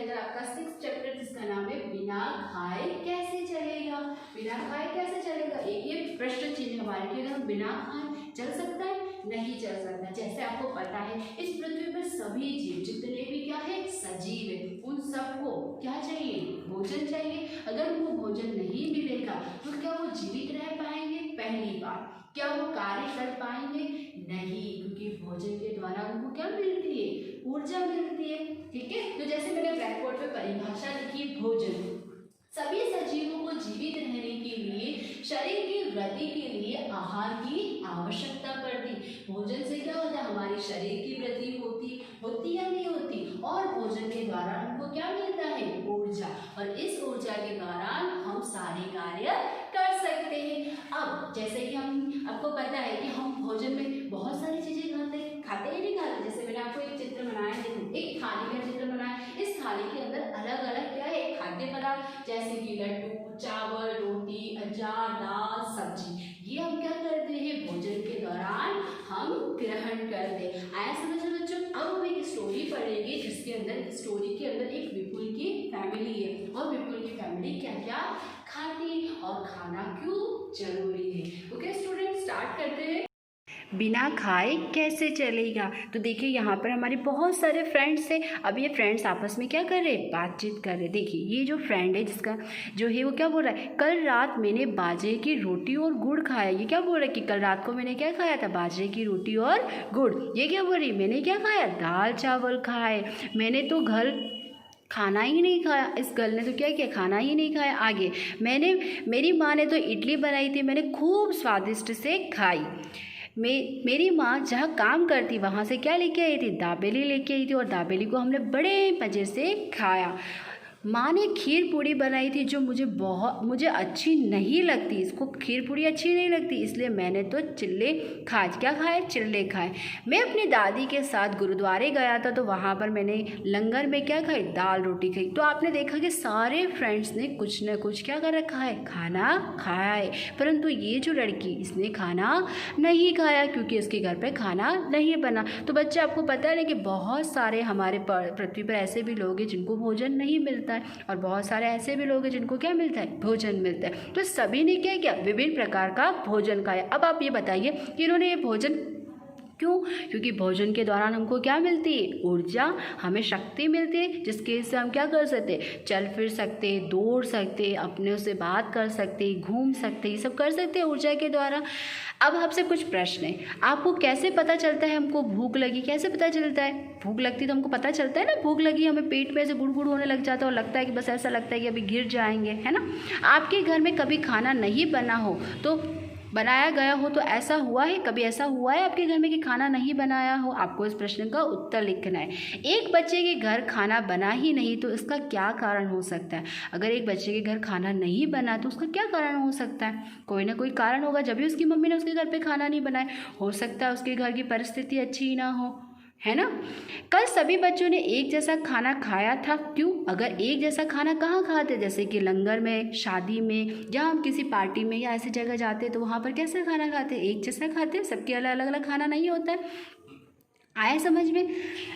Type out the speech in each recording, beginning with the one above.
अंदर आपका 6th chapter जिसका नाम है बिना खाए कैसे चलेगा। बिना खाए कैसे चलेगा, एक ये प्रश्न चिन्ह हमारे कि अगर हम बिना खाए चल सकता है, नहीं चल सकता। जैसे आपको पता है इस पृथ्वी पर सभी जीव जितने भी क्या है सजीव है, उन सबको क्या चाहिए, भोजन चाहिए। अगर उनको भोजन नहीं मिलेगा तो क्या वो जीवित रह पाएंगे, पहली बात। क्या वो कार्य कर पाएंगे, नहीं, क्योंकि भोजन के द्वारा उनको क्या मिलती है, ऊर्जा मिलती है। ठीक है, तो जैसे मैंने ब्लैक बोर्ड पे परिभाषा लिखी, भोजन सभी सजीवों को जीवित रहने के लिए, शरीर की वृद्धि के लिए आहार की आवश्यकता पड़ती। भोजन से क्या होता है, हमारे शरीर की वृद्धि होती या नहीं होती, और भोजन के द्वारा हमको क्या मिलता है, ऊर्जा, और इस ऊर्जा के दौरान हम सारे कार्य कर सकते हैं। अब जैसे कि हम आपको पता है कि हम भोजन में बहुत सारी चीजें खाते ही नहीं खाते। जैसे मैंने आपको एक चित्र बनाया, देखो एक थाली का चित्र बनाया, इस थाली के अंदर अलग अलग क्या है खाद्य पदार्थ, जैसे कि लड्डू, चावल, रोटी, अचार, दाल, सब्जी, ये हम क्या करते हैं भोजन के दौरान हम ग्रहण करते हैं। आया समझ में बच्चों। अब हम एक स्टोरी पढ़ेंगे जिसके अंदर, स्टोरी के अंदर एक विपुल की फैमिली है, और विपुल की फैमिली क्या क्या खाती और खाना क्यों जरूरी है। ओके स्टूडेंट, स्टार्ट करते हैं। बिना खाए कैसे चलेगा। तो देखिए यहाँ पर हमारे बहुत सारे फ्रेंड्स हैं। अब ये फ्रेंड्स आपस में क्या कर रहे हैं, बातचीत कर रहे हैं। देखिए ये जो फ्रेंड है जिसका जो है वो क्या बोल रहा है, कल रात मैंने बाजरे की रोटी और गुड़ खाया। ये क्या बोल रहा है कि कल रात को मैंने क्या खाया था, बाजरे की रोटी और गुड़। ये क्या बोल रही, मैंने क्या खाया, दाल चावल खाए। मैंने तो घर खाना ही नहीं खाया, इस गर्ल ने तो क्या किया, खाना ही नहीं खाया। आगे, मेरी माँ ने तो इडली बनाई थी, मैंने खूब स्वादिष्ट से खाई। मेरी माँ जहाँ काम करती वहाँ से क्या लेके आई थी, दाबेली लेके आई थी, और दाबेली को हमने बड़े मज़े से खाया। माँ ने खीर पूड़ी बनाई थी जो मुझे अच्छी नहीं लगती, इसको खीर पूड़ी अच्छी नहीं लगती, इसलिए मैंने तो चिल्ले खाए। क्या खाए, चिल्ले खाए। मैं अपनी दादी के साथ गुरुद्वारे गया था, तो वहाँ पर मैंने लंगर में क्या खाई, दाल रोटी खाई। तो आपने देखा कि सारे फ्रेंड्स ने कुछ न कुछ क्या कर रखा है, खाना खाया है। परंतु ये जो लड़की, इसने खाना नहीं खाया क्योंकि इसके घर पर खाना नहीं बना। तो बच्चे आपको पता है ना कि बहुत सारे हमारे पृथ्वी पर ऐसे भी लोग हैं जिनको भोजन नहीं मिलता, और बहुत सारे ऐसे भी लोग हैं जिनको क्या मिलता है, भोजन मिलता है। तो सभी ने क्या किया, विभिन्न प्रकार का भोजन खाया। अब आप ये बताइए कि इन्होंने ये भोजन क्यों, क्योंकि भोजन के दौरान हमको क्या मिलती है, ऊर्जा, हमें शक्ति मिलती है, जिसके से हम क्या कर सकते, चल फिर सकते, दौड़ सकते, अपने से बात कर सकते, घूम सकते, ये सब कर सकते हैं ऊर्जा के द्वारा। अब आपसे कुछ प्रश्न है, आपको कैसे पता चलता है हमको भूख लगी, कैसे पता चलता है, भूख लगती तो हमको पता चलता है ना, भूख लगी, हमें पेट में ऐसे गुड़गुड़ होने लग जाता है और लगता है कि बस ऐसा लगता है कि अभी गिर जाएंगे, है ना। आपके घर में कभी खाना नहीं बना हो तो बनाया गया हो तो ऐसा हुआ है, कभी ऐसा हुआ है आपके घर में कि खाना नहीं बनाया हो। आपको इस प्रश्न का उत्तर लिखना है। एक बच्चे के घर खाना बना ही नहीं तो इसका क्या कारण हो सकता है। अगर एक बच्चे के घर खाना नहीं बना तो उसका क्या कारण हो सकता है, कोई ना कोई कारण होगा, जब भी उसकी मम्मी ने उसके घर पे खाना नहीं बनाया। हो सकता है उसके घर की परिस्थिति अच्छी ना हो, है ना। कल सभी बच्चों ने एक जैसा खाना खाया था, क्यों, अगर एक जैसा खाना कहाँ खाते, जैसे कि लंगर में, शादी में, या हम किसी पार्टी में या ऐसी जगह जाते तो वहाँ पर कैसा खाना खाते, एक जैसा खाते, सबके अलग अलग खाना नहीं होता है। आया समझ में।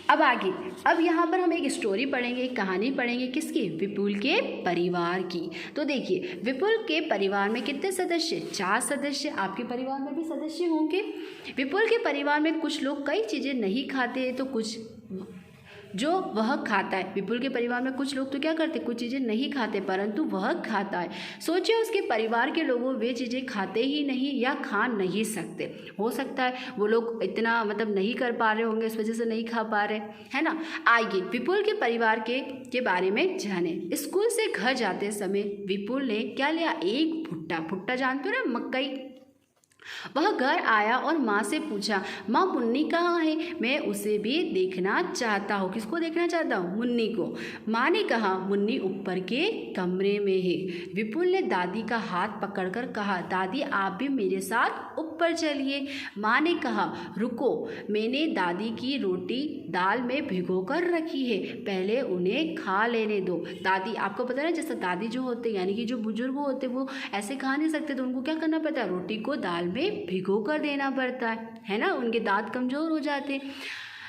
अब आगे, अब यहाँ पर हम एक स्टोरी पढ़ेंगे, एक कहानी पढ़ेंगे, किसकी, विपुल के परिवार की। तो देखिए विपुल के परिवार में कितने सदस्य, 4 सदस्य। आपके परिवार में भी सदस्य होंगे। विपुल के परिवार में कुछ लोग कई चीज़ें नहीं खाते तो कुछ जो वह खाता है। विपुल के परिवार में कुछ लोग तो क्या करते, कुछ चीज़ें नहीं खाते परंतु वह खाता है। सोचिए उसके परिवार के लोगों वे चीज़ें खाते ही नहीं या खा नहीं सकते। हो सकता है वो लोग इतना मतलब नहीं कर पा रहे होंगे, इस वजह से नहीं खा पा रहे, है ना। आइए विपुल के परिवार के बारे में जाने। स्कूल से घर जाते समय विपुल ने क्या लिया, एक भुट्टा। भुट्टा जानते हो ना, मकई। वह घर आया और माँ से पूछा, माँ मुन्नी कहाँ है, मैं उसे भी देखना चाहता हूँ। किसको देखना चाहता हूँ, मुन्नी को। माँ ने कहा, मुन्नी ऊपर के कमरे में है। विपुल ने दादी का हाथ पकड़कर कहा, दादी आप भी मेरे साथ ऊपर चलिए। माँ ने कहा, रुको, मैंने दादी की रोटी दाल में भिगो कर रखी है, पहले उन्हें खा लेने दो। दादी, आपको पता है ना, जैसे दादी जो होते यानी कि जो बुजुर्ग होते वो ऐसे खा नहीं सकते, तो उनको क्या करना पड़ता है, रोटी को दाल में भिगो कर देना पड़ता है ना, उनके दांत कमज़ोर हो जाते।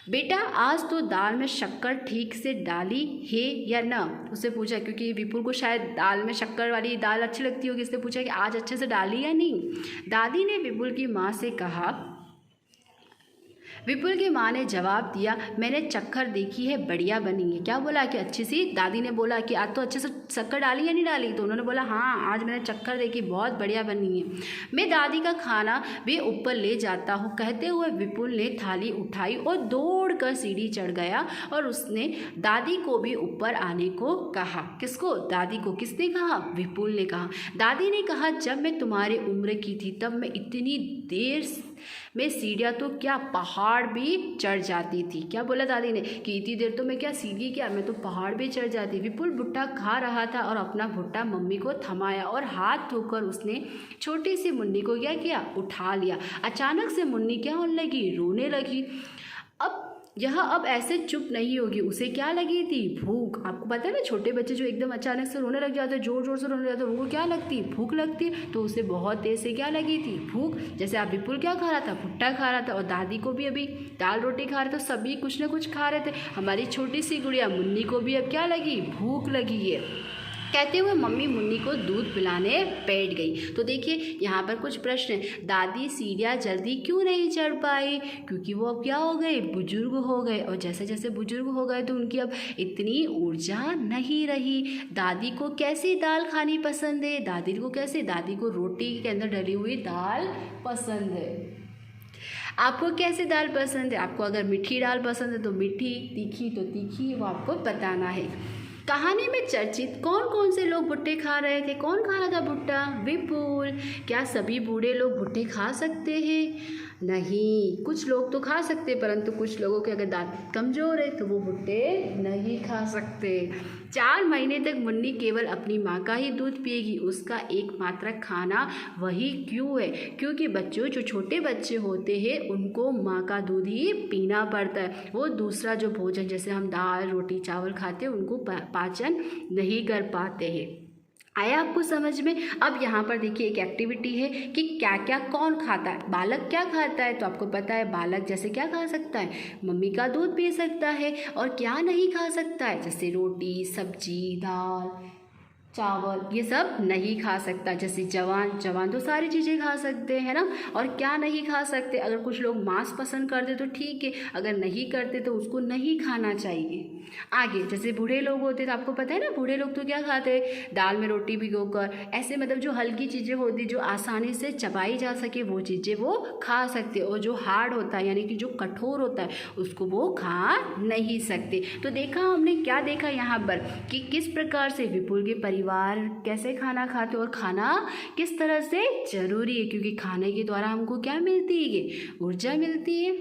बेटा आज तो दाल में शक्कर ठीक से डाली है या ना, उससे पूछा, क्योंकि विपुल को शायद दाल में शक्कर वाली दाल अच्छी लगती होगी, इसने पूछा कि आज अच्छे से डाली या नहीं। दादी ने विपुल की माँ से कहा। विपुल की माँ ने जवाब दिया, मैंने चक्कर देखी है, बढ़िया बनी है। क्या बोला कि अच्छी सी, दादी ने बोला कि आज तो अच्छे से शक्कर डाली या नहीं डाली, तो उन्होंने बोला हाँ आज मैंने चक्कर देखी, बहुत बढ़िया बनी है। मैं दादी का खाना भी ऊपर ले जाता हूँ। कहते हुए विपुल ने थाली उठाई और दौड़कर सीढ़ी चढ़ गया और उसने दादी को भी ऊपर आने को कहा। किसको? दादी को। किसने कहा? विपुल ने कहा। दादी ने कहा, जब मैं तुम्हारी उम्र की थी तब मैं इतनी देर में सीढ़ियाँ तो क्या पहाड़ भी चढ़ जाती थी। क्या बोला दादी ने कि इतनी देर तो मैं क्या सीढ़ी, क्या मैं तो पहाड़ भी चढ़ जाती। विपुल भुट्टा खा रहा था और अपना भुट्टा मम्मी को थमाया और हाथ धोकर उसने छोटी सी मुन्नी को क्या किया? उठा लिया। अचानक से मुन्नी क्या होने लगी? रोने लगी। अब ऐसे चुप नहीं होगी, उसे क्या लगी थी? भूख। आपको पता है ना, छोटे बच्चे जो एकदम अचानक से रोने लग जाते हैं, जोर जोर से रोने लग जाते हैं, उनको क्या लगती है? भूख लगती है। तो उसे बहुत देर से क्या लगी थी? भूख। जैसे आप विपुल क्या खा रहा था? भुट्टा खा रहा था, और दादी को भी अभी दाल रोटी खा रहे थे, सभी कुछ ना कुछ खा रहे थे। हमारी छोटी सी गुड़िया मुन्नी को भी अब क्या लगी? भूख लगी है। कहते हुए मम्मी मुन्नी को दूध पिलाने बैठ गई। तो देखिए यहाँ पर कुछ प्रश्न हैं। दादी सीढ़ियाँ जल्दी क्यों नहीं चढ़ पाई? क्योंकि वो अब क्या हो गए? बुजुर्ग हो गए, और जैसे जैसे बुजुर्ग हो गए तो उनकी अब इतनी ऊर्जा नहीं रही। दादी को कैसी दाल खानी पसंद है? दादी को कैसे? दादी को रोटी के अंदर डली हुई दाल पसंद है। आपको कैसे दाल पसंद है? आपको अगर मीठी दाल पसंद है तो मीठी, तीखी तो तीखी, वो आपको बताना है। कहानी में चर्चित कौन कौन से लोग भुट्टे खा रहे थे? कौन खा रहा था भुट्टा? विपुल। क्या सभी बूढ़े लोग भुट्टे खा सकते हैं? नहीं, कुछ लोग तो खा सकते, परंतु कुछ लोगों के अगर दांत कमज़ोर है तो वो भुट्टे नहीं खा सकते। 4 महीने तक मुन्नी केवल अपनी माँ का ही दूध पिएगी। उसका एकमात्र खाना वही क्यों है? क्योंकि बच्चों, जो छोटे बच्चे होते हैं उनको माँ का दूध ही पीना पड़ता है। वो दूसरा जो भोजन जैसे हम दाल रोटी चावल खाते हैं उनको पाचन नहीं कर पाते हैं। आया आपको समझ में? अब यहाँ पर देखिए एक एक्टिविटी है कि क्या क्या कौन खाता है। बालक क्या खाता है? तो आपको पता है बालक जैसे क्या खा सकता है? मम्मी का दूध पी सकता है। और क्या नहीं खा सकता है? जैसे रोटी सब्जी दाल चावल, ये सब नहीं खा सकता। जैसे जवान तो सारी चीज़ें खा सकते हैं ना। और क्या नहीं खा सकते? अगर कुछ लोग मांस पसंद करते तो ठीक है, अगर नहीं करते तो उसको नहीं खाना चाहिए। आगे जैसे बूढ़े लोग होते तो आपको पता है ना, बूढ़े लोग तो क्या खाते हैं? दाल में रोटी भिगोकर, ऐसे मतलब जो हल्की चीज़ें होती जो आसानी से चबाई जा सके वो चीज़ें वो खा सकते। और जो हार्ड होता है यानी कि जो कठोर होता है उसको वो खा नहीं सकते। तो देखा हमने, क्या देखा यहाँ पर कि किस प्रकार से विपुल के परिवार कैसे खाना खाते और खाना किस तरह से जरूरी है, क्योंकि खाने के द्वारा हमको क्या मिलती है? ऊर्जा मिलती है।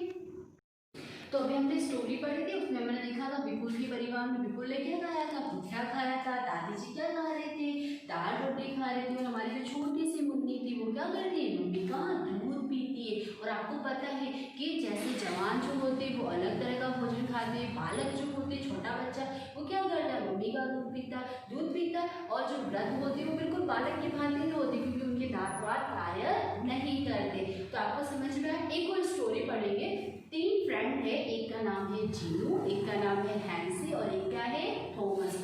तो अभी हमने स्टोरी पढ़ी थी, उसमें हमने देखा था विपुल के परिवार में विपुल ने क्या खाया था? भुट्टा खाया था। दादी जी क्या खा रहे थे? दाल रोटी खा रहे थे। और हमारी जो छोटी सी मुन्नी थी वो क्या करती है? मम्मी का दूध पीती है। और आपको पता है कि जैसे जवान जो होते हैं वो अलग तरह का भोजन खाते हैं, बालक जो होते हैं छोटा बच्चा वो क्या करता है? मम्मी का दूध पीता। और जो वृद्ध होते हैं वो बिल्कुल बालक की भांति नहीं होते, क्योंकि उनके दांत वात कार्य नहीं करते। तो आपको समझ में आया? एक और स्टोरी पढ़ेंगे। 3 फ्रेंड है, एक का नाम है जीनू, एक का नाम है हैंसी और एक का है थॉमस।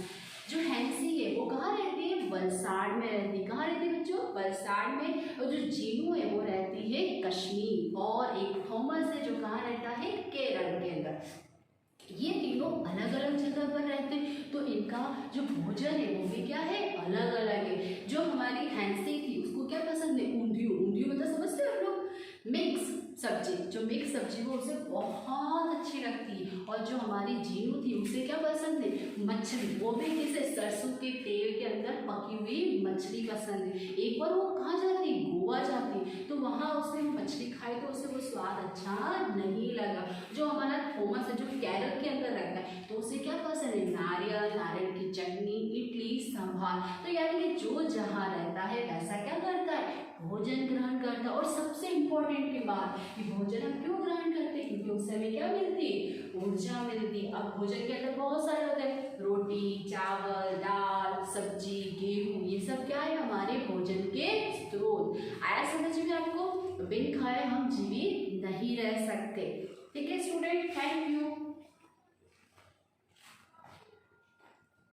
जो हैंसी है वो कहाँ रहती है? वलसाड़ में रहती है। कहाँ रहती है बच्चों? वलसाड़ में। और जो जीनू है वो रहती है कश्मीर। और एक थॉमस है जो कहाँ रहता है? केरल के अंदर। ये तीनों अलग अलग जगह पर रहते हैं, तो इनका जो भोजन है वो भी क्या है? अलग अलग है। जो हमारी हैंसी थी उसको क्या पसंद है? ऊंधियो। ऊंधियो मतलब समझते हो आप लोग? मिक्स सब्जी, जो मिक्स सब्जी वो उसे बहुत अच्छी लगती है। और जो हमारी जीनू थी उसे क्या पसंद है? मछली, वो भी किसे? सरसों के तेल के अंदर पकी हुई मछली पसंद है। एक बार वो कहाँ जाती है? गोवा जाती है, तो वहाँ उसने मछली खाई तो उसे वो स्वाद अच्छा नहीं लगा। जो हमारा थॉमस है जो केरल के अंदर रहता है तो उसे क्या पसंद है? नारियल की चटनी, इडली, सांभर। तो यानी कि जो जहाँ रहता है वैसा क्या करता है? भोजन ग्रहण करता है। और सबसे इम्पोर्टेंट की बात कि भोजन हम क्यों ग्रहण करते हैं? क्योंकि उस समय क्या मिलती है? ऊर्जा मिलती है। अब भोजन के अंदर बहुत सारे होते हैं, रोटी चावल दाल सब्जी गेहूँ, ये सब क्या है? हमारे भोजन के स्रोत। आया समझ में आपको? बिन खाए हम जीवित नहीं रह सकते। ठीक है स्टूडेंट, थैंक यू।